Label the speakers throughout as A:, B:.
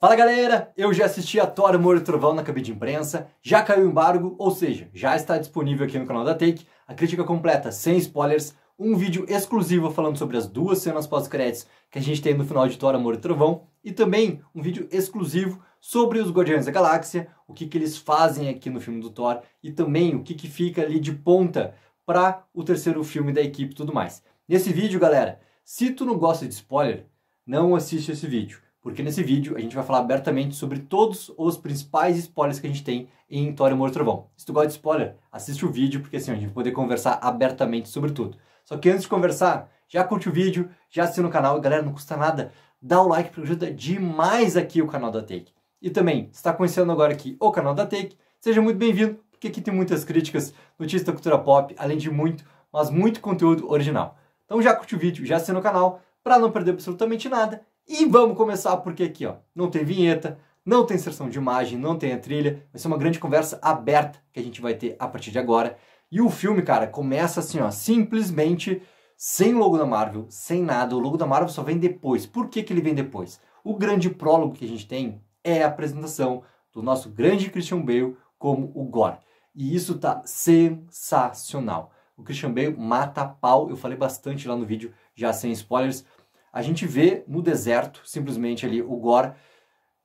A: Fala galera, eu já assisti a Thor, Amor e Trovão na cabine de imprensa, já caiu o embargo, ou seja, já está disponível aqui no canal da Take, a crítica completa, sem spoilers, um vídeo exclusivo falando sobre as duas cenas pós-créditos que a gente tem no final de Thor, Amor e Trovão, e também um vídeo exclusivo sobre os Guardiões da Galáxia, o que eles fazem aqui no filme do Thor, e também o que fica ali de ponta para o terceiro filme da equipe e tudo mais. Nesse vídeo, galera, se tu não gosta de spoiler, não assiste esse vídeo. Porque nesse vídeo a gente vai falar abertamente sobre todos os principais spoilers que a gente tem em Thor, Amor e Trovão. Se tu gosta de spoiler, assiste o vídeo, porque assim a gente vai poder conversar abertamente sobre tudo. Só que antes de conversar, já curte o vídeo, já assina o canal. Galera, não custa nada, dá o like, porque ajuda demais aqui o canal da Take. E também, se está conhecendo agora aqui o canal da Take, seja muito bem-vindo, porque aqui tem muitas críticas, notícias da cultura pop, além de muito, mas muito conteúdo original. Então já curte o vídeo, já assina o canal, para não perder absolutamente nada. E vamos começar porque aqui, ó, não tem vinheta, não tem inserção de imagem, não tem a trilha. Vai ser uma grande conversa aberta que a gente vai ter a partir de agora. E o filme, cara, começa assim, ó, simplesmente sem logo da Marvel, sem nada. O logo da Marvel só vem depois. Por que ele vem depois? O grande prólogo que a gente tem é a apresentação do nosso grande Christian Bale como o Gorr. E isso tá sensacional. O Christian Bale mata a pau. Eu falei bastante lá no vídeo, já sem spoilers. A gente vê no deserto, simplesmente ali, o Gorr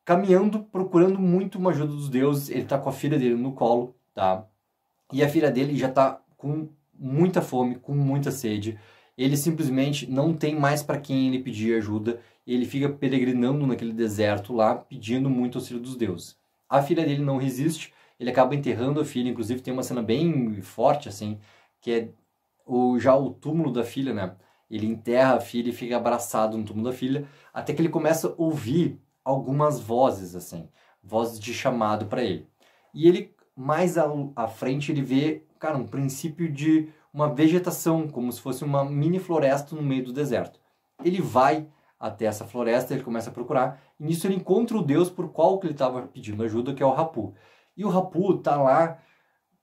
A: caminhando, procurando muito uma ajuda dos deuses. Ele tá com a filha dele no colo, tá? E a filha dele já tá com muita fome, com muita sede. Ele simplesmente não tem mais para quem ele pedir ajuda. Ele fica peregrinando naquele deserto lá, pedindo muito auxílio dos deuses. A filha dele não resiste, ele acaba enterrando a filha. Inclusive tem uma cena bem forte, assim, que é já o túmulo da filha, né? Ele enterra a filha e fica abraçado no túmulo da filha, até que ele começa a ouvir algumas vozes, assim, vozes de chamado para ele. E ele, mais à frente, ele vê, cara, um princípio de uma vegetação, como se fosse uma mini floresta no meio do deserto. Ele vai até essa floresta, ele começa a procurar, e nisso ele encontra o deus por qual que ele estava pedindo ajuda, que é o Rapu. E o Rapu tá lá,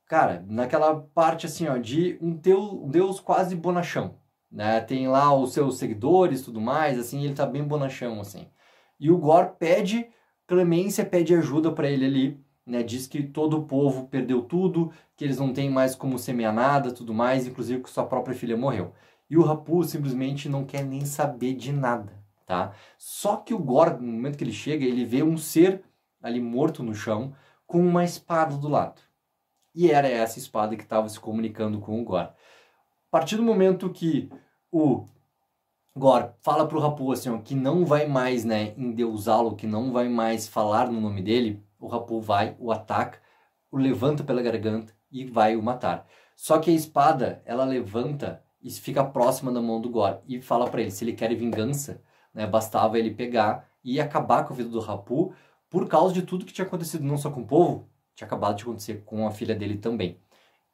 A: cara, naquela parte assim, ó, de um deus quase bonachão. Né? Tem lá os seus seguidores e tudo mais, assim, ele tá bem bonachão, assim. E o Gorr pede clemência, pede ajuda para ele ali, né? Diz que todo o povo perdeu tudo, que eles não têm mais como semear nada, tudo mais, inclusive que sua própria filha morreu. E o Rapu simplesmente não quer nem saber de nada, tá? Só que o Gorr, no momento que ele chega, ele vê um ser ali morto no chão, com uma espada do lado. E era essa espada que estava se comunicando com o Gorr. A partir do momento que o Gorr fala pro Rapu assim, ó, que não vai mais, né, endeusá-lo, que não vai mais falar no nome dele, o Rapu vai, o ataca, o levanta pela garganta e vai o matar. Só que a espada, ela levanta e fica próxima da mão do Gorr e fala para ele, se ele quer vingança, né, bastava ele pegar e acabar com a vida do Rapu por causa de tudo que tinha acontecido não só com o povo, tinha acabado de acontecer com a filha dele também.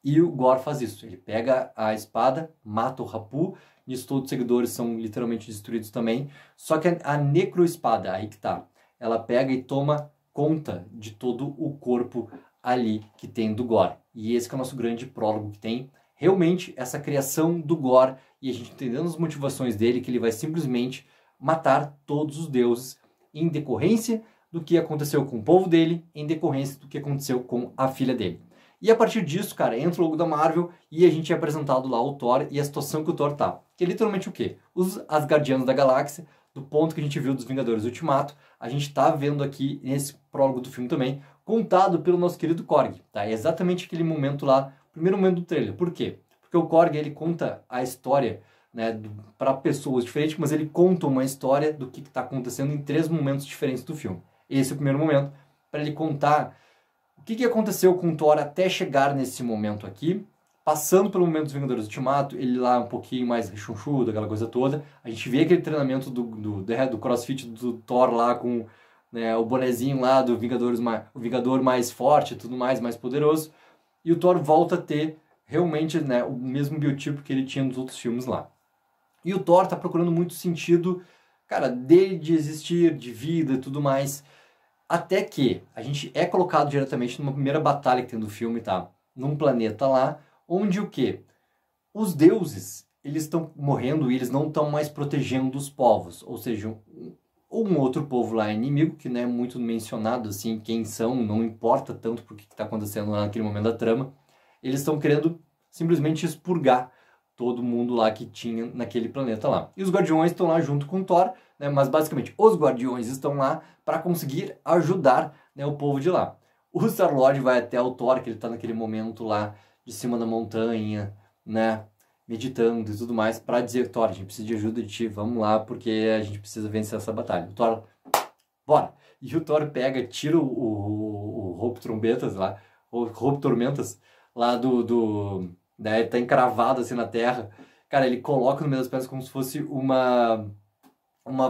A: E o Gorr faz isso, ele pega a espada, mata o Rapu, nisso todos os seguidores são literalmente destruídos também, só que a necroespada, aí que tá, ela pega e toma conta de todo o corpo ali que tem do Gorr. E esse que é o nosso grande prólogo que tem, realmente essa criação do Gorr e a gente entendendo as motivações dele, que ele vai simplesmente matar todos os deuses em decorrência do que aconteceu com o povo dele, em decorrência do que aconteceu com a filha dele. E a partir disso, cara, entra o logo da Marvel e a gente é apresentado lá o Thor e a situação que o Thor tá. Que é literalmente o quê? Os Asgardianos da Galáxia, do ponto que a gente viu dos Vingadores Ultimato, a gente tá vendo aqui nesse prólogo do filme também, contado pelo nosso querido Korg, tá? É exatamente aquele momento lá, o primeiro momento do trailer. Por quê? Porque o Korg, ele conta a história, né, para pessoas diferentes, mas ele conta uma história do que tá acontecendo em 3 momentos diferentes do filme. Esse é o primeiro momento, para ele contar o que aconteceu com o Thor até chegar nesse momento aqui, passando pelo momento dos Vingadores Ultimato, ele lá um pouquinho mais rechonchudo, aquela coisa toda. A gente vê aquele treinamento do CrossFit do Thor lá com, né, o bonezinho lá do o Vingador mais forte e tudo mais poderoso. E o Thor volta a ter realmente, né, o mesmo biotipo que ele tinha nos outros filmes lá. E o Thor tá procurando muito sentido, cara, dele de existir, de vida e tudo mais. Até que a gente é colocado diretamente numa primeira batalha que tem do filme, tá? Num planeta lá, onde o quê? Os deuses, eles estão morrendo e eles não estão mais protegendo os povos. Ou seja, um outro povo lá inimigo, que não é muito mencionado, assim, quem são, não importa tanto porque está acontecendo lá naquele momento da trama. Eles estão querendo simplesmente expurgar todo mundo lá que tinha naquele planeta lá. E os Guardiões estão lá junto com o Thor, né? Mas basicamente os Guardiões estão lá para conseguir ajudar, né, o povo de lá. O Star-Lord vai até o Thor, que ele está naquele momento lá de cima da montanha, né, meditando e tudo mais, para dizer: Thor, a gente precisa de ajuda de ti, vamos lá, porque a gente precisa vencer essa batalha. O Thor, bora! E o Thor pega, tira o Roubo Trombetas lá, o Roubo Tormentas lá daí tá encravado assim na terra. Cara, ele coloca no meio das pernas como se fosse uma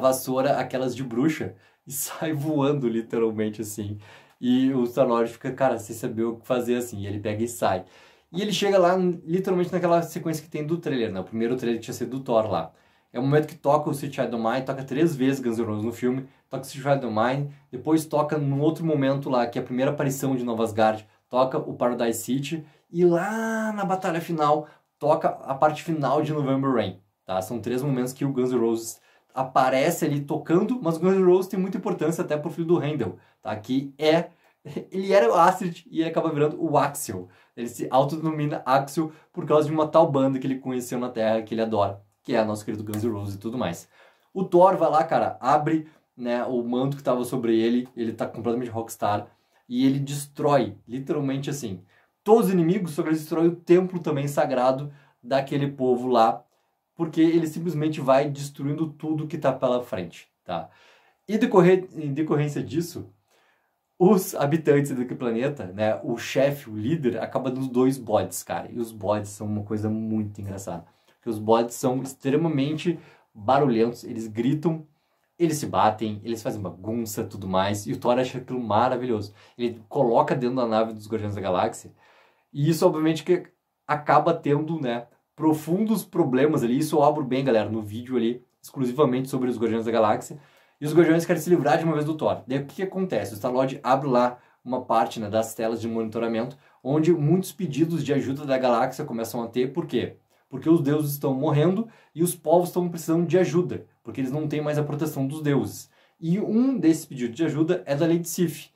A: vassoura, aquelas de bruxa, e sai voando literalmente assim. E o Star-Lord fica, cara, sem saber o que fazer assim. E ele pega e sai. E ele chega lá, literalmente naquela sequência que tem do trailer, né? O primeiro trailer tinha sido do Thor lá. É o momento que toca o Sweet Child O' Mine, toca 3 vezes Guns N' Roses no filme, toca o Sweet Child O' Mine, depois toca num outro momento lá, que é a primeira aparição de Nova Asgard, toca o Paradise City, e lá na batalha final, toca a parte final de November Rain, tá? São 3 momentos que o Guns N' Roses aparece ali tocando, mas o Guns N' Roses tem muita importância até pro filho do Handel, tá? Que ele era o Astrid e ele acaba virando o Axel. Ele se autodenomina Axel por causa de uma tal banda que ele conheceu na Terra, que ele adora, que é nosso querido Guns N' Roses e tudo mais. O Thor vai lá, cara, abre, né, o manto que estava sobre ele tá completamente rockstar, e ele destrói, literalmente assim, todos os inimigos, só que ele destrói o templo também sagrado daquele povo lá, porque ele simplesmente vai destruindo tudo que tá pela frente, tá? E em decorrência disso, os habitantes daquele planeta, né, o chefe, o líder, acaba dando 2 bodes, cara. E os bodes são uma coisa muito engraçada. Porque os bodes são extremamente barulhentos, eles gritam, eles se batem, eles fazem bagunça, tudo mais. E o Thor acha aquilo maravilhoso. Ele coloca dentro da nave dos Guardiões da Galáxia. E isso, obviamente, que acaba tendo, né, profundos problemas ali. Isso eu abro bem, galera, no vídeo ali, exclusivamente sobre os Guardiões da Galáxia. E os Guardiões querem se livrar de uma vez do Thor. Daí o que acontece? O Star-Lord abre lá uma parte, né, das telas de monitoramento, onde muitos pedidos de ajuda da galáxia começam a ter. Por quê? Porque os deuses estão morrendo e os povos estão precisando de ajuda, porque eles não têm mais a proteção dos deuses. E um desses pedidos de ajuda é da Lady Sif.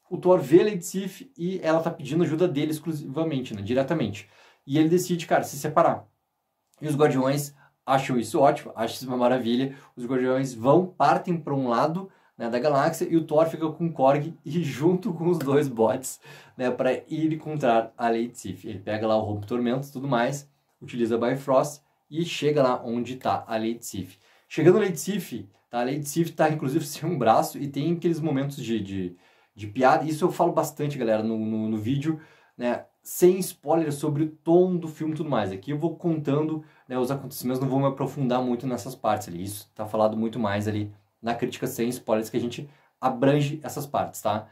A: O Thor vê a Lady Sif e ela está pedindo ajuda dele exclusivamente, né, diretamente. E ele decide, cara, se separar. E os Guardiões acham isso ótimo, acham isso uma maravilha. Os Guardiões partem para um lado, né, da galáxia, e o Thor fica com o Korg e junto com os 2 bots, né, para ir encontrar a Lady Sif. Ele pega lá o Roubo Tormentos e tudo mais, utiliza a Bifrost e chega lá onde está a Lady Sif. Chegando a Lady Sif, tá? A Lady Sif está inclusive sem um braço e tem aqueles momentos de piada. Isso eu falo bastante, galera, no vídeo, né, sem spoiler sobre o tom do filme e tudo mais. Aqui eu vou contando, né, os acontecimentos, não vou me aprofundar muito nessas partes ali. Isso tá falado muito mais ali na crítica sem spoilers, que a gente abrange essas partes, tá?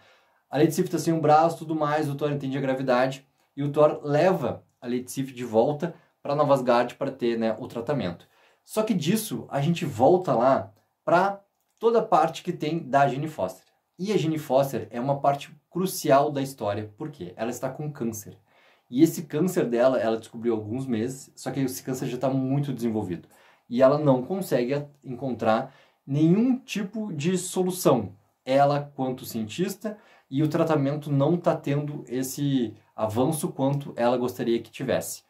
A: A Lady Sif tá sem um braço, tudo mais, o Thor entende a gravidade, e o Thor leva a Lady Sif de volta para Nova Asgard para ter, né, o tratamento. Só que disso, a gente volta lá para toda a parte que tem da Jane Foster. E a Jane Foster é uma parte crucial da história, porque ela está com câncer. E esse câncer dela, ela descobriu há alguns meses, só que esse câncer já está muito desenvolvido. E ela não consegue encontrar nenhum tipo de solução. Ela, quanto cientista, e o tratamento não está tendo esse avanço quanto ela gostaria que tivesse.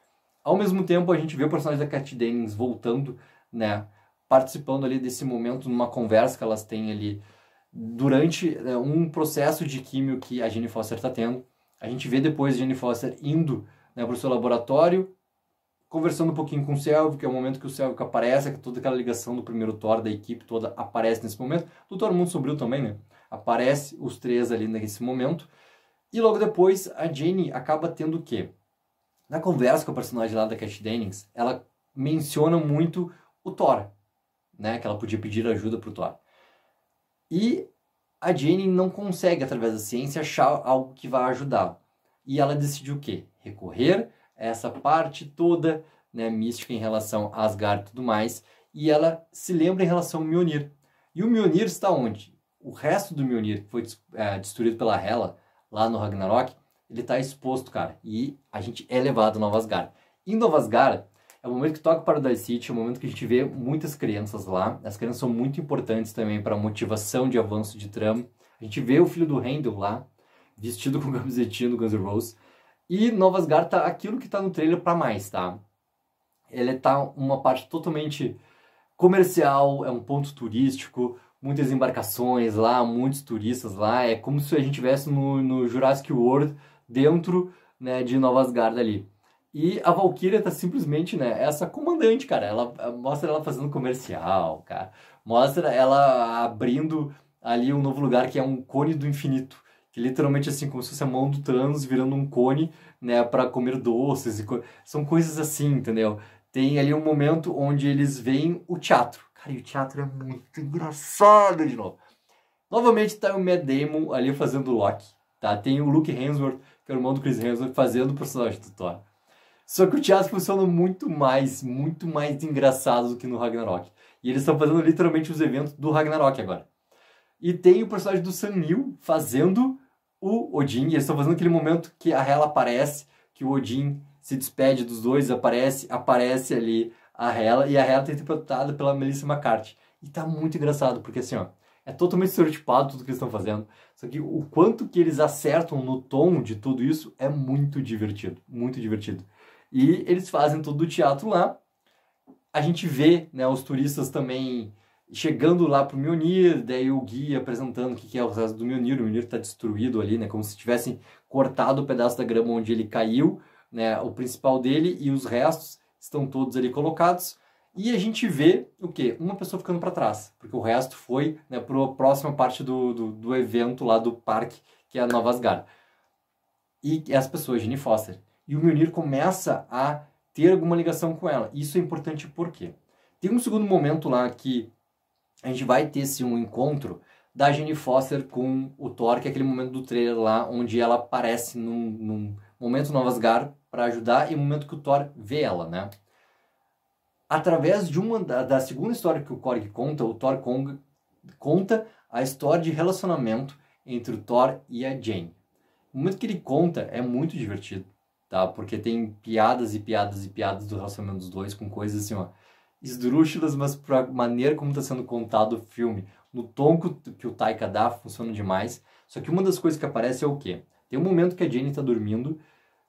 A: Ao mesmo tempo, a gente vê o personagem da Kat Dennings voltando, né, participando ali desse momento, numa conversa que elas têm ali, durante um processo de químio que a Jane Foster está tendo. A gente vê depois a Jane Foster indo, né, para o seu laboratório, conversando um pouquinho com o Selvig, que é o momento que o Selvig aparece, que toda aquela ligação do primeiro Thor, da equipe toda, aparece nesse momento. Do Thor Mundo Sombrio também, né? Aparece os 3 ali nesse momento. E logo depois, a Jane acaba tendo o quê? Na conversa com a personagem lá da Kat Dennings, ela menciona muito o Thor, né? Que ela podia pedir ajuda para o Thor. E a Jane não consegue, através da ciência, achar algo que vai ajudá-la. E ela decide o quê? Recorrer a essa parte toda, né, mística em relação a Asgard e tudo mais. E ela se lembra em relação ao Mjolnir. E o Mjolnir está onde? O resto do Mjolnir, que foi destruído pela Hela, lá no Ragnarok, ele está exposto, cara. E a gente é levado a Nova Asgard. Em Nova Asgard, É o momento que toca Paradise City, é o momento que a gente vê muitas crianças lá. As crianças são muito importantes também para a motivação de avanço de trama. A gente vê o filho do Randall lá, vestido com camisetinha do Guns N' Roses. E Nova Asgard tá aquilo que tá no trailer para mais, tá? Ele tá uma parte totalmente comercial, é um ponto turístico, muitas embarcações lá, muitos turistas lá. É como se a gente estivesse no Jurassic World dentro, né, de Nova Asgard ali. E a Valkyria tá simplesmente, né, essa comandante, cara. Ela mostra ela fazendo comercial, cara. Mostra ela abrindo ali um novo lugar que é um cone do infinito. Que literalmente assim, como se fosse a mão do Thanos virando um cone, né, para comer doces. São coisas assim, entendeu? Tem ali um momento onde eles veem o teatro. Cara, e o teatro é muito engraçado de novo. Novamente tá o Matt Damon ali fazendo o Loki, tá? Tem o Luke Hemsworth, que é o irmão do Chris Hemsworth, fazendo o personagem do Thor. Só que o teatro funciona muito mais engraçado do que no Ragnarok. E eles estão fazendo literalmente os eventos do Ragnarok agora. E tem o personagem do Sam Neill fazendo o Odin. E eles estão fazendo aquele momento que a Hela aparece, que o Odin se despede dos dois, aparece ali a Hela. E a Hela tá interpretada pela Melissa McCarthy. E tá muito engraçado, porque assim, ó, é totalmente estereotipado tudo que eles estão fazendo. Só que o quanto que eles acertam no tom de tudo isso é muito divertido. Muito divertido. E eles fazem todo o teatro lá. A gente vê, né, os turistas também chegando lá pro Mjolnir, daí o guia apresentando o que é o resto do Mjolnir. O Mjolnir tá destruído ali, né, como se tivessem cortado o pedaço da grama onde ele caiu, né, o principal dele, e os restos estão todos ali colocados. E a gente vê o quê? Uma pessoa ficando para trás, porque o resto foi, né, para a próxima parte do evento lá do parque, que é a Nova Asgard. E essa pessoa é Jane Foster. E o Mjolnir começa a ter alguma ligação com ela. Isso é importante por quê? Tem um segundo momento lá que a gente vai ter sim, um encontro da Jane Foster com o Thor, que é aquele momento do trailer lá, onde ela aparece num momento Nova Asgard para ajudar, e no momento que o Thor vê ela, né? Através de da segunda história que o Korg conta, o Thor conta a história de relacionamento entre o Thor e a Jane. O momento que ele conta é muito divertido, tá? Porque tem piadas e piadas e piadas do relacionamento dos dois, com coisas assim, ó, esdrúxulas, mas pra maneira como está sendo contado o filme, no tom que o Taika dá, funciona demais. Só que uma das coisas que aparece é o quê? Tem um momento que a Jane está dormindo,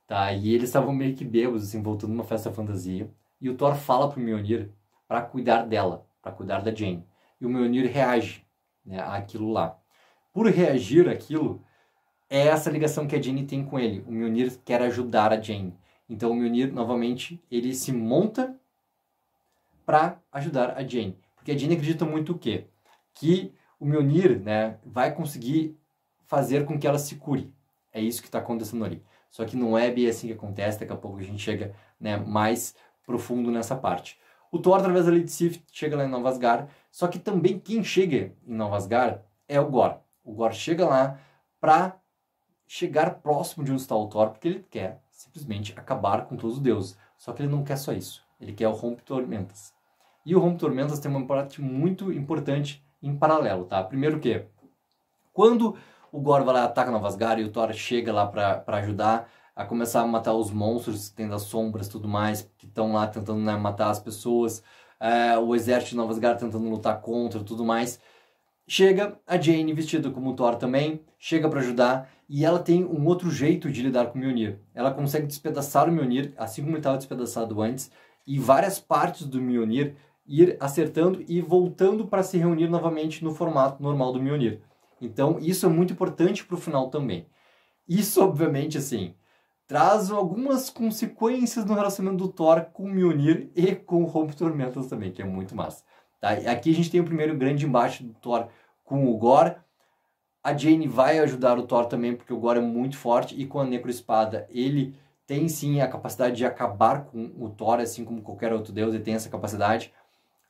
A: tá? E eles estavam meio que bêbados, assim, voltando numa festa fantasia. E o Thor fala pro Mjolnir para cuidar dela, para cuidar da Jane. E o Mjolnir reage, né, àquilo lá. Por reagir àquilo, é essa ligação que a Jane tem com ele. O Mjolnir quer ajudar a Jane. Então o Mjolnir, novamente, ele se monta para ajudar a Jane. Porque a Jane acredita muito o quê? Que o Mjolnir, né, vai conseguir fazer com que ela se cure. É isso que está acontecendo ali. Só que não é bem assim que acontece. Daqui a pouco a gente chega, né, mais profundo nessa parte. O Thor, através da Lady Sif, chega lá em Nova Asgard. Só que também quem chega em Nova Asgard é o Gorr. O Gorr chega lá para chegar próximo de onde está o Thor, porque ele quer simplesmente acabar com todos os deuses. Só que ele não quer só isso. Ele quer o Rompe Tormentas. E o Rompe Tormentas tem uma parte muito importante em paralelo, tá? Primeiro que, quando o Gorr vai lá, ataca Nova Asgard e o Thor chega lá para ajudar a começar a matar os monstros que tem das sombras e tudo mais, que estão lá tentando, né, matar as pessoas, o exército de Nova Asgard tentando lutar contra e tudo mais. Chega a Jane, vestida como Thor também, chega para ajudar, e ela tem um outro jeito de lidar com o Mjolnir. Ela consegue despedaçar o Mjolnir, assim como ele estava despedaçado antes, e várias partes do Mjolnir ir acertando e voltando para se reunir novamente no formato normal do Mjolnir. Então isso é muito importante para o final também. Isso, obviamente, assim, traz algumas consequências no relacionamento do Thor com o Mjolnir e com o Rompe Tormentas também, que é muito massa. Tá? Aqui a gente tem o primeiro grande embate do Thor com o Gorr. A Jane vai ajudar o Thor também, porque o Gorr é muito forte, e com a Necroespada ele tem sim a capacidade de acabar com o Thor, assim como qualquer outro deus, ele tem essa capacidade.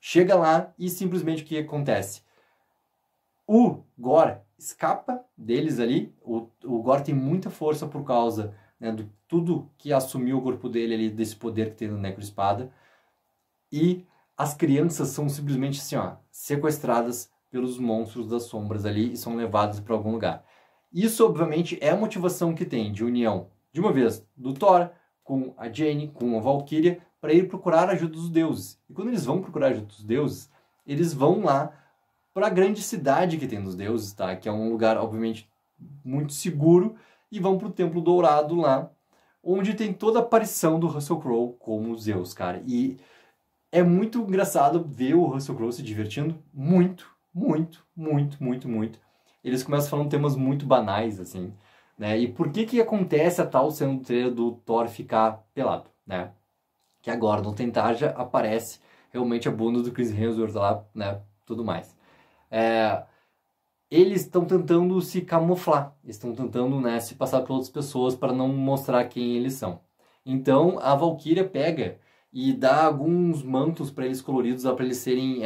A: Chega lá e simplesmente o que acontece? O Gorr escapa deles ali, o Gorr tem muita força por causa, né, de tudo que assumiu o corpo dele ali, desse poder que tem no Necroespada, e as crianças são simplesmente assim, ó, sequestradas pelos monstros das sombras ali e são levadas para algum lugar. Isso, obviamente, é a motivação que tem de união, de uma vez, do Thor com a Jane, com a Valkyria, para ir procurar a ajuda dos deuses. E quando eles vão procurar a ajuda dos deuses, eles vão lá para a grande cidade que tem dos deuses, tá? Que é um lugar, obviamente, muito seguro, e vão para o Templo Dourado lá, onde tem toda a aparição do Russell Crowe como Zeus, cara. E é muito engraçado ver o Russell Crowe se divertindo muito, muito, muito, muito, muito. Eles começam falando temas muito banais, assim, né? E por que acontece a tal cena do trailer do Thor ficar pelado, né? Que agora no Tentarja aparece realmente a bunda do Chris Hemsworth lá, né? Tudo mais. Eles estão tentando se camuflar, estão tentando, né, se passar por outras pessoas para não mostrar quem eles são. Então a Valkyria pega e dá alguns mantos para eles coloridos, para eles serem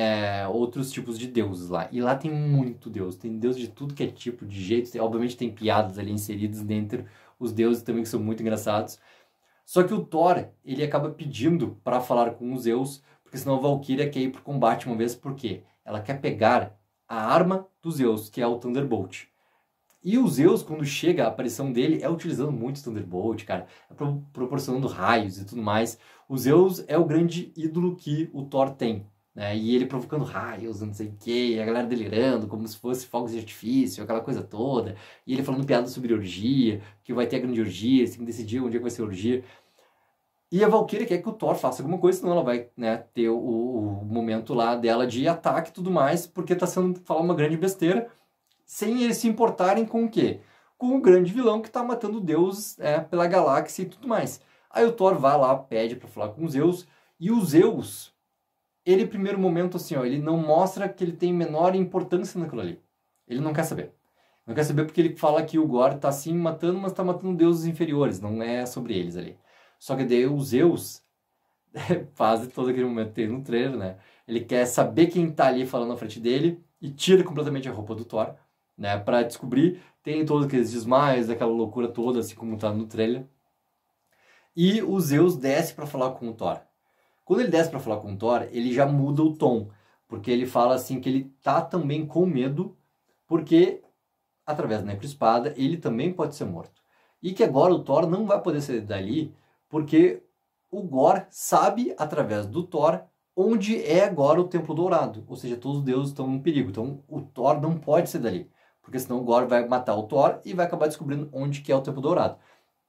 A: outros tipos de deuses lá. E lá tem muito deus, tem deus de tudo que é tipo, de jeito. Obviamente tem piadas ali inseridas dentro os deuses também que são muito engraçados. Só que o Thor, ele acaba pedindo para falar com os Zeus, porque senão a Valkyria quer ir pro combate uma vez, por quê? Ela quer pegar a arma dos Zeus, que é o Thunderbolt. E o Zeus, quando chega, a aparição dele é utilizando muito o Thunderbolt, cara, proporcionando raios e tudo mais. O Zeus é o grande ídolo que o Thor tem, né? E ele provocando raios, não sei o que, a galera delirando, como se fosse fogos de artifício, aquela coisa toda. E ele falando piada sobre orgia, que vai ter a grande orgia, eles têm que decidir onde é que vai ser a orgia. E a Valkyria quer que o Thor faça alguma coisa, senão ela vai, né, ter o momento lá dela de ataque e tudo mais, porque tá sendo falar uma grande besteira, sem eles se importarem com o quê? Com o grande vilão que tá matando deuses pela galáxia e tudo mais. Aí o Thor vai lá, pede pra falar com os Zeus, e o Zeus, ele, primeiro momento, assim, ó, ele não mostra que ele tem menor importância naquilo ali. Ele não quer saber. Não quer saber porque ele fala que o Gore tá assim matando, mas tá matando deuses inferiores, não é sobre eles ali. Só que daí o Zeus faz todo aquele momento que tem no trailer, né? Ele quer saber quem tá ali falando na frente dele e tira completamente a roupa do Thor, né? Pra descobrir, tem todos aqueles desmaios, aquela loucura toda, assim como tá no trailer. E o Zeus desce pra falar com o Thor. Quando ele desce pra falar com o Thor, ele já muda o tom, porque ele fala assim que ele tá também com medo, porque através da necroespada ele também pode ser morto. E que agora o Thor não vai poder sair dali, porque o Gore sabe, através do Thor, onde é agora o Templo Dourado. Ou seja, todos os deuses estão em perigo. Então o Thor não pode ser dali, porque senão o Gore vai matar o Thor e vai acabar descobrindo onde que é o Templo Dourado.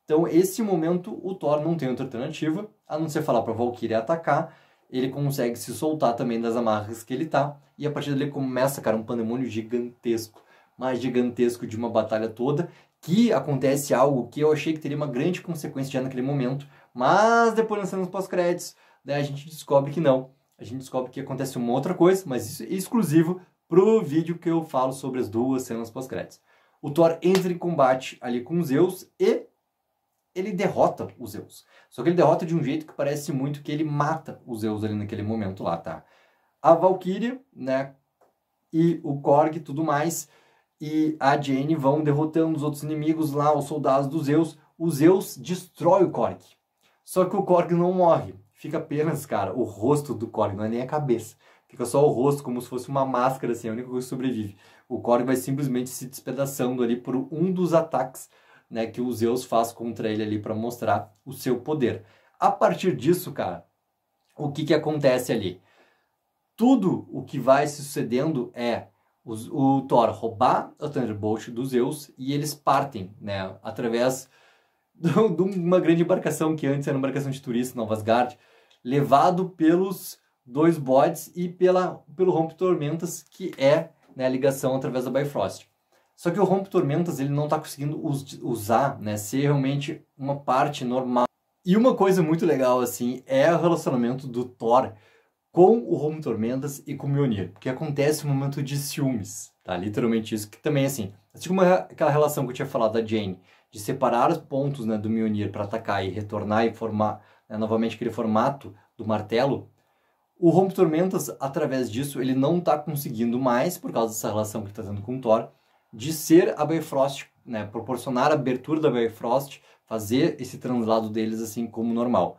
A: Então, esse momento, o Thor não tem outra alternativa, a não ser falar para a Valkyria atacar. Ele consegue se soltar também das amarras que ele tá, e a partir dali começa, cara, um pandemônio gigantesco. Mais gigantesco de uma batalha toda, que acontece algo que eu achei que teria uma grande consequência já naquele momento, mas depois nas cenas pós-créditos, né, a gente descobre que não. A gente descobre que acontece uma outra coisa, mas isso é exclusivo pro vídeo que eu falo sobre as duas cenas pós-créditos. O Thor entra em combate ali com os Zeus e ele derrota os Zeus. Só que ele derrota de um jeito que parece muito que ele mata os Zeus ali naquele momento lá, tá? A Valkyria, né, e o Korg e tudo mais, e a Jane vão derrotando os outros inimigos lá, os soldados dos Zeus. O Zeus destrói o Korg. Só que o Korg não morre. Fica apenas, cara, o rosto do Korg, não é nem a cabeça. Fica só o rosto, como se fosse uma máscara, assim, a única coisa que sobrevive. O Korg vai simplesmente se despedaçando ali por um dos ataques, né, que o Zeus faz contra ele ali para mostrar o seu poder. A partir disso, cara, o que acontece ali? Tudo o que vai se sucedendo é o Thor roubar a Thunderbolt dos Zeus e eles partem, né, através de uma grande embarcação que antes era uma embarcação de turista em Nova Asgard, levado pelos dois bodes e pelo Rompe-Tormentas, que é, né, a ligação através da Bifrost. Só que o Rompe-Tormentas ele não está conseguindo usar, né, ser realmente uma parte normal. E uma coisa muito legal assim é o relacionamento do Thor com o Rompe-Tormentas e com o Mjolnir, porque acontece um momento de ciúmes, tá? Literalmente isso, que também assim como aquela relação que eu tinha falado da Jane, de separar os pontos, né, do Mjolnir para atacar e retornar e formar, né, novamente aquele formato do martelo, o Rompe-Tormentas, através disso, ele não está conseguindo mais, por causa dessa relação que ele está tendo com o Thor, de ser a Bifrost, né, proporcionar a abertura da Bifrost, fazer esse translado deles assim como normal.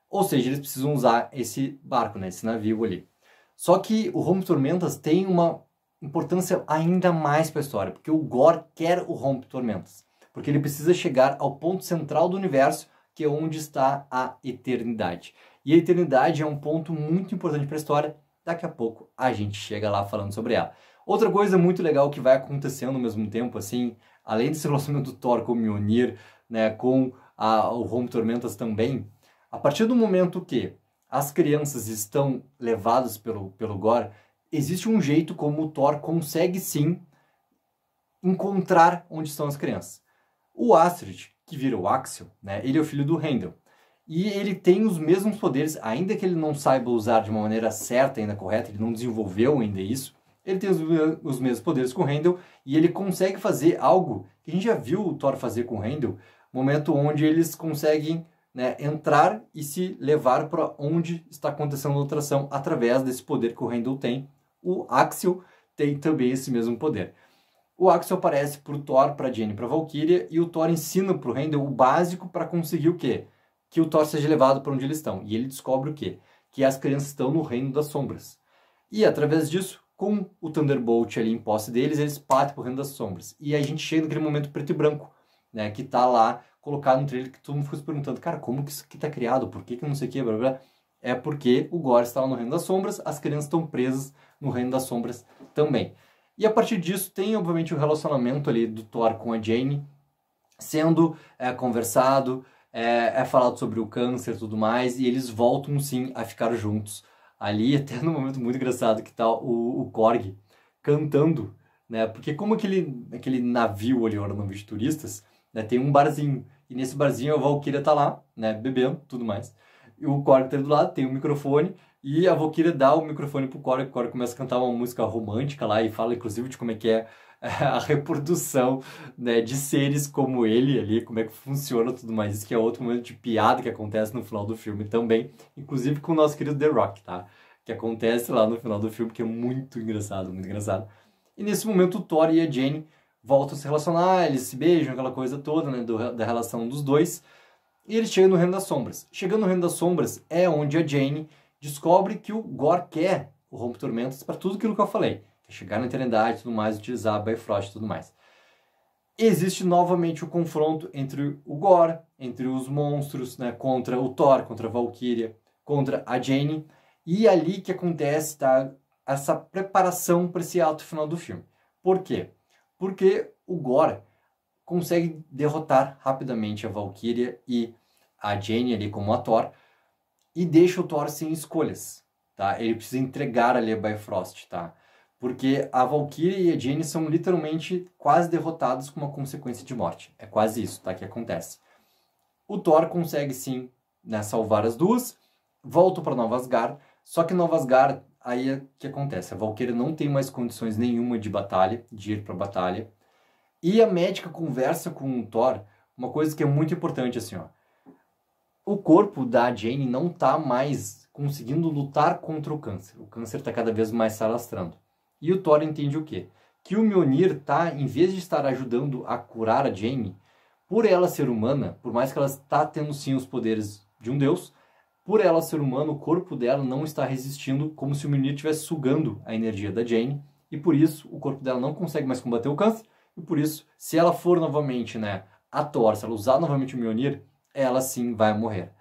A: Ou seja, eles precisam usar esse barco, né, esse navio ali. Só que o Rompe-Tormentas tem uma importância ainda mais para a história, porque o Gore quer o Rompe-Tormentas, porque ele precisa chegar ao ponto central do universo, que é onde está a eternidade. E a eternidade é um ponto muito importante para a história. Daqui a pouco a gente chega lá falando sobre ela. Outra coisa muito legal que vai acontecendo ao mesmo tempo, assim, além desse relacionamento do Thor com o Mjolnir, né, com o Home Tormentas também, a partir do momento que as crianças estão levadas pelo Gorr, existe um jeito como o Thor consegue sim encontrar onde estão as crianças. O Astrid, que vira o Axel, né, ele é o filho do Heimdall. E ele tem os mesmos poderes, ainda que ele não saiba usar de uma maneira certa, ainda correta, ele não desenvolveu ainda isso, ele tem os mesmos poderes com o Heimdall e ele consegue fazer algo que a gente já viu o Thor fazer com o Heimdall, momento onde eles conseguem, né, entrar e se levar para onde está acontecendo a atração através desse poder que o Heimdall tem. O Axel tem também esse mesmo poder. O Axel aparece para o Thor, para a Jane e para a Valkyria, e o Thor ensina para o Heimdall o básico para conseguir o quê? Que o Thor seja levado para onde eles estão. E ele descobre o quê? Que as crianças estão no Reino das Sombras. E através disso, com o Thunderbolt ali em posse deles, eles partem para o Reino das Sombras. E aí a gente chega naquele momento preto e branco, né, que tá lá colocado no trailer, que todo mundo ficou se perguntando, cara, como que isso aqui tá criado? Por que não sei o que, blá, blá, blá. É porque o Gorr está lá no Reino das Sombras, as crianças estão presas no Reino das Sombras também. E a partir disso tem, obviamente, o relacionamento ali do Thor com a Jane, sendo conversado, falado sobre o câncer e tudo mais, e eles voltam sim a ficar juntos. Ali, até num momento muito engraçado, que tá o Korg cantando, né? Porque como aquele navio ali, era um navio de turistas, né, tem um barzinho, e nesse barzinho a Valkyria tá lá, né, bebendo, tudo mais. E o Korg tá do lado, tem um microfone, e a Valkyria dá o microfone pro Korg, o Korg começa a cantar uma música romântica lá, e fala inclusive de como é que é a reprodução, né, de seres como ele ali, como é que funciona tudo mais. Isso que é outro momento de piada que acontece no final do filme também, inclusive com o nosso querido The Rock, tá? Que acontece lá no final do filme, que é muito engraçado, muito engraçado. E nesse momento o Thor e a Jane voltam a se relacionar, eles se beijam, aquela coisa toda, né, da relação dos dois, e eles chegam no Reino das Sombras. Chegando no Reino das Sombras é onde a Jane descobre que o Gorr quer o Rompe Tormentas para tudo aquilo que eu falei. Chegar na eternidade e tudo mais, utilizar a Bifrost e tudo mais. Existe novamente o confronto entre o Gorr, entre os monstros, né, contra o Thor, contra a Valkyria, contra a Jane, e é ali que acontece, tá, essa preparação para esse ato final do filme. Por quê? Porque o Gorr consegue derrotar rapidamente a Valkyria e a Jane ali como a Thor, e deixa o Thor sem escolhas, tá? Ele precisa entregar ali a Bifrost, tá? Porque a Valkyria e a Jane são literalmente quase derrotados com uma consequência de morte. É quase isso, tá, que acontece. O Thor consegue sim, né, salvar as duas, volta para Nova Asgard, só que Nova Asgard, aí é que acontece. A Valkyria não tem mais condições nenhuma de batalha, de ir para a batalha. E a médica conversa com o Thor, uma coisa que é muito importante assim, ó. O corpo da Jane não tá mais conseguindo lutar contra o câncer. O câncer está cada vez mais se alastrando. E o Thor entende o quê? Que o Mjolnir tá, em vez de estar ajudando a curar a Jane, por ela ser humana, por mais que ela está tendo sim os poderes de um deus, por ela ser humana, o corpo dela não está resistindo, como se o Mjolnir estivesse sugando a energia da Jane, e por isso o corpo dela não consegue mais combater o câncer, e por isso, se ela for novamente, né, a Thor, se ela usar novamente o Mjolnir, ela sim vai morrer.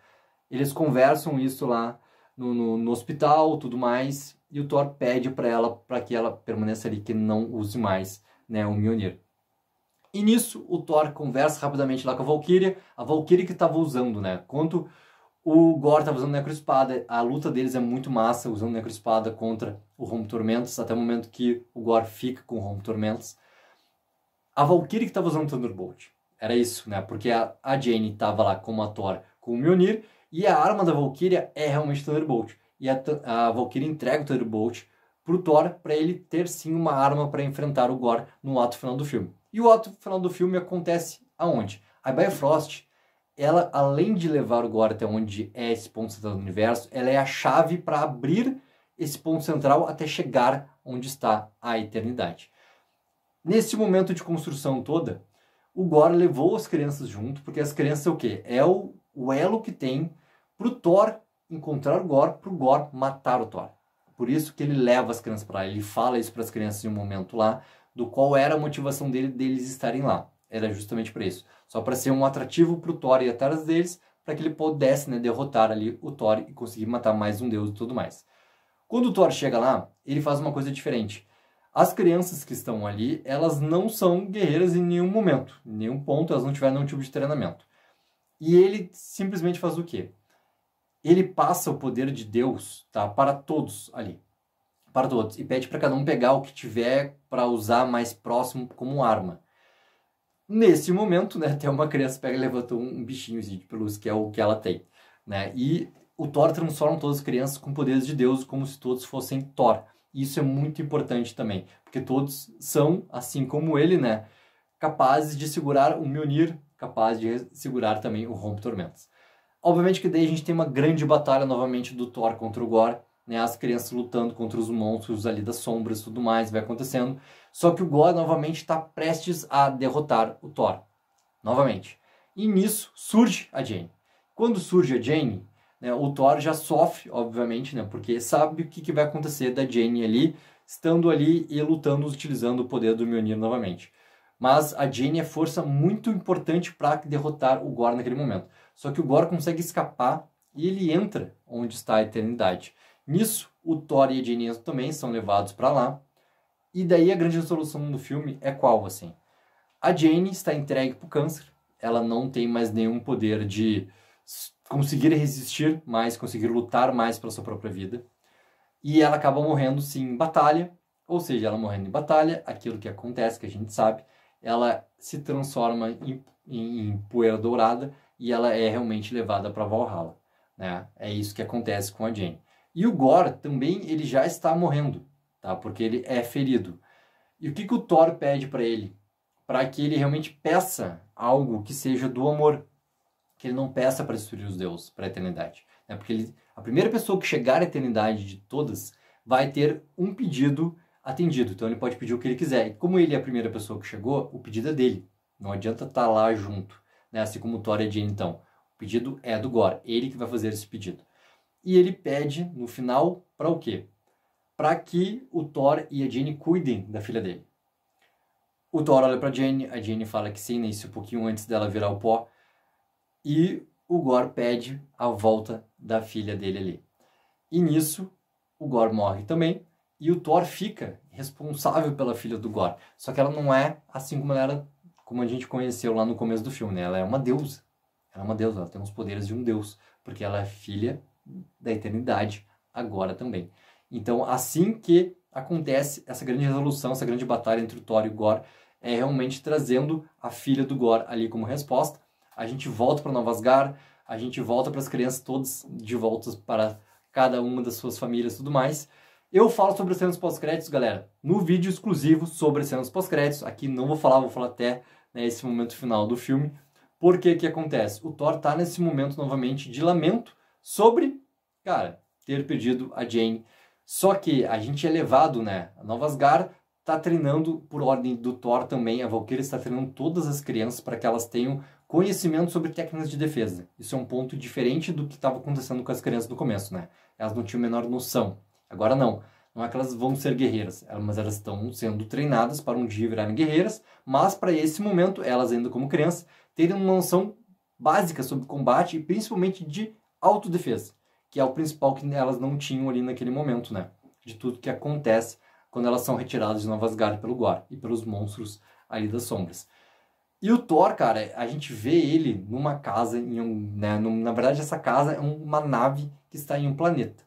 A: Eles conversam isso lá no hospital, tudo mais, e o Thor pede para que ela permaneça ali, que não use mais, né, o Mjolnir. E nisso o Thor conversa rapidamente lá com a Valkyria que estava usando, né, quanto o Gorr estava usando Necroespada, a luta deles é muito massa, usando Necroespada contra o Rompe Tormentas, até o momento que o Gorr fica com o Rompe Tormentas. A Valkyria que estava usando Thunderbolt, era isso, né, porque a Jane estava lá como a Thor com o Mjolnir, e a arma da Valkyria é realmente Thunderbolt. E a Valkyria entrega o Thunderbolt pro Thor para ele ter sim uma arma para enfrentar o Gorr no ato final do filme. E o ato final do filme acontece aonde? A Bifrost, ela além de levar o Gorr até onde é esse ponto central do universo, ela é a chave para abrir esse ponto central até chegar onde está a eternidade. Nesse momento de construção toda, o Gorr levou as crianças junto, porque as crianças é o quê? É o elo que tem pro Thor encontrar o Gorr, pro Gorr matar o Thor. Por isso que ele leva as crianças para lá, ele fala isso para as crianças em um momento lá, do qual era a motivação deles estarem lá. Era justamente para isso. Só para ser um atrativo pro Thor ir atrás deles, para que ele pudesse, né, derrotar ali o Thor e conseguir matar mais um deus e tudo mais. Quando o Thor chega lá, ele faz uma coisa diferente. As crianças que estão ali, elas não são guerreiras em nenhum momento, em nenhum ponto, elas não tiveram nenhum tipo de treinamento. E ele simplesmente faz o quê? Ele passa o poder de Deus, tá, para todos ali. Para todos. E pede para cada um pegar o que tiver para usar mais próximo como arma. Nesse momento, né, até uma criança pega e levanta um bichinho de pelúcia, que é o que ela tem. Né? E o Thor transforma todas as crianças com poderes de Deus, como se todos fossem Thor. Isso é muito importante também, porque todos são, assim como ele, né, capazes de segurar o Mjolnir, capazes de segurar também o Rompe-Tormentas. Obviamente que daí a gente tem uma grande batalha novamente do Thor contra o Gorr, né, as crianças lutando contra os monstros ali das sombras e tudo mais, vai acontecendo. Só que o Gorr novamente está prestes a derrotar o Thor, novamente. E nisso surge a Jane. Quando surge a Jane, né, o Thor já sofre, obviamente, né, porque sabe o que vai acontecer da Jane ali, estando ali e lutando, utilizando o poder do Mjolnir novamente. Mas a Jane é força muito importante para derrotar o Gorr naquele momento. Só que o Gorr consegue escapar e ele entra onde está a eternidade. Nisso, o Thor e a Jane também são levados para lá. E daí a grande resolução do filme é qual, assim? A Jane está entregue para o câncer. Ela não tem mais nenhum poder de conseguir resistir mais, conseguir lutar mais pela sua própria vida. E ela acaba morrendo, sim, em batalha. Ou seja, ela morrendo em batalha, aquilo que acontece, que a gente sabe, ela se transforma em poeira dourada e ela é realmente levada para Valhalla. Né? É isso que acontece com a Jane. E o Gorr também, ele já está morrendo, tá? Porque ele é ferido. E o que o Thor pede para ele? Para que ele realmente peça algo que seja do amor. Que ele não peça para destruir os deuses, para a eternidade. Né? Porque a primeira pessoa que chegar à eternidade de todas vai ter um pedido atendido. Então ele pode pedir o que ele quiser. E como ele é a primeira pessoa que chegou, o pedido é dele. Não adianta estar lá junto. Né? Assim como o Thor e a Jane, então. O pedido é do Gorr. Ele que vai fazer esse pedido. E ele pede, no final, para o quê? Para que o Thor e a Jane cuidem da filha dele. O Thor olha para a Jane fala que sim, né? Isso um pouquinho antes dela virar o pó. E o Gorr pede a volta da filha dele ali. E nisso, o Gorr morre também. E o Thor fica responsável pela filha do Gorr. Só que ela não é assim como ela era, como a gente conheceu lá no começo do filme. Né? Ela é uma deusa. Ela é uma deusa, ela tem os poderes de um deus. Porque ela é filha da eternidade agora também. Então, assim que acontece essa grande resolução, essa grande batalha entre o Thor e o Gorr, é realmente trazendo a filha do Gorr ali como resposta. A gente volta para Nova Asgard, a gente volta para as crianças todas de volta para cada uma das suas famílias e tudo mais. Eu falo sobre as cenas pós-créditos, galera, no vídeo exclusivo sobre as cenas pós-créditos. Aqui não vou falar até, né, esse momento final do filme. Porque que acontece? O Thor tá nesse momento novamente de lamento sobre, cara, ter perdido a Jane. Só que a gente é levado, né? A Nova Asgard tá treinando, por ordem do Thor também, a Valkyrie está treinando todas as crianças para que elas tenham conhecimento sobre técnicas de defesa. Isso é um ponto diferente do que estava acontecendo com as crianças no começo, né? Elas não tinham a menor noção. Agora não. Não é que elas vão ser guerreiras, mas elas estão sendo treinadas para um dia virarem guerreiras, mas para esse momento, elas ainda como crianças, terem uma noção básica sobre combate e principalmente de autodefesa, que é o principal que elas não tinham ali naquele momento, né? De tudo que acontece quando elas são retiradas de Nova Asgard pelo Gorr e pelos monstros ali das sombras. E o Thor, cara, a gente vê ele numa casa, né, na verdade essa casa é uma nave que está em um planeta.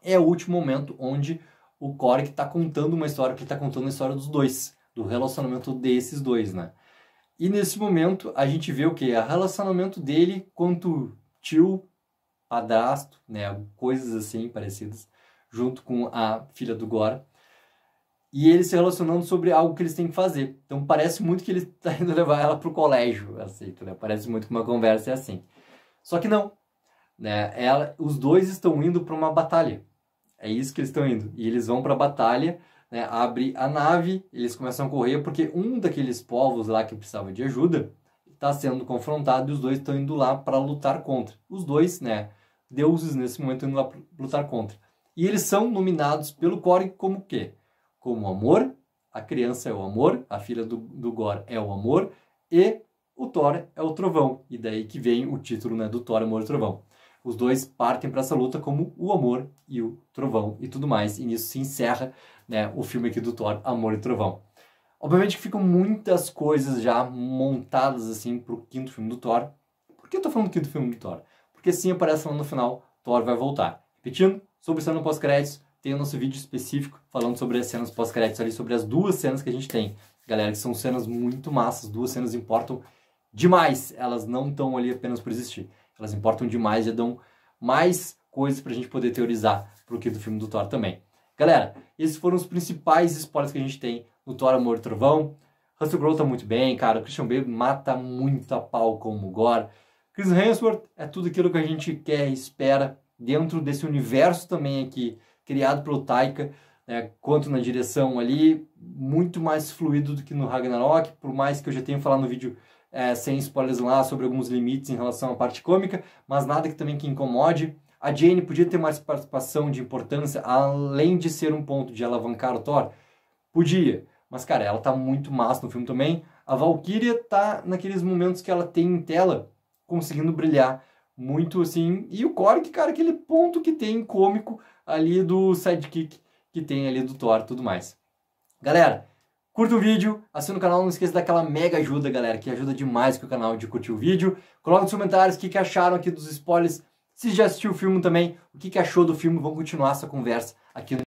A: É o último momento onde o Korg está contando uma história, que ele está contando a história dos dois, do relacionamento desses dois, né? E nesse momento a gente vê o que? O relacionamento dele quanto tio, padrasto, né? Coisas assim parecidas, junto com a filha do Gorr. E eles se relacionando sobre algo que eles têm que fazer. Então parece muito que ele está indo levar ela para o colégio, assim, né? Parece muito que uma conversa é assim. Só que não, né? Os dois estão indo para uma batalha. É isso que eles estão indo. E eles vão para a batalha, né? Abre a nave, eles começam a correr porque um daqueles povos lá que precisava de ajuda está sendo confrontado e os dois estão indo lá para lutar contra. Os dois, né? Deuses nesse momento indo lá para lutar contra. E eles são nominados pelo Korg como o quê? Como amor, a criança é o amor, a filha do Gorr é o amor, e o Thor é o Trovão, e daí que vem o título, né, do Thor, Amor e Trovão. Os dois partem para essa luta como o amor e o trovão e tudo mais, e nisso se encerra, né, o filme aqui do Thor, Amor e Trovão. Obviamente que ficam muitas coisas já montadas assim pro quinto filme do Thor. Por que eu tô falando do quinto filme do Thor? Porque sim, aparece lá no final, Thor vai voltar. Repetindo, sobre cena pós-créditos, tem o nosso vídeo específico falando sobre as cenas pós-créditos ali, sobre as duas cenas que a gente tem. Galera, que são cenas muito massas, duas cenas importam demais, elas não estão ali apenas por existir. Elas importam demais e dão mais coisas pra gente poder teorizar pro que do filme do Thor também. Galera, esses foram os principais spoilers que a gente tem no Thor, Amor e Trovão. Russell Crowe tá muito bem, cara. O Christian Bale mata muito a pau como Gore. Chris Hemsworth é tudo aquilo que a gente quer e espera dentro desse universo também aqui, criado pelo Taika, né, quanto na direção ali, muito mais fluido do que no Ragnarok, por mais que eu já tenha falado no vídeo sem spoilers lá, sobre alguns limites em relação à parte cômica, mas nada que também que incomode. A Jane podia ter mais participação de importância, além de ser um ponto de alavancar o Thor? Podia, mas cara, ela tá muito massa no filme também. A Valkyria tá naqueles momentos que ela tem em tela, conseguindo brilhar muito assim. E o Korg, cara, aquele ponto que tem cômico ali do sidekick que tem ali do Thor e tudo mais. Galera, curta o vídeo, assina o canal, não esqueça daquela mega ajuda, galera, que ajuda demais com o canal de curtir o vídeo. Coloca nos comentários o que acharam aqui dos spoilers, se já assistiu o filme também, o que achou do filme, vamos continuar essa conversa aqui no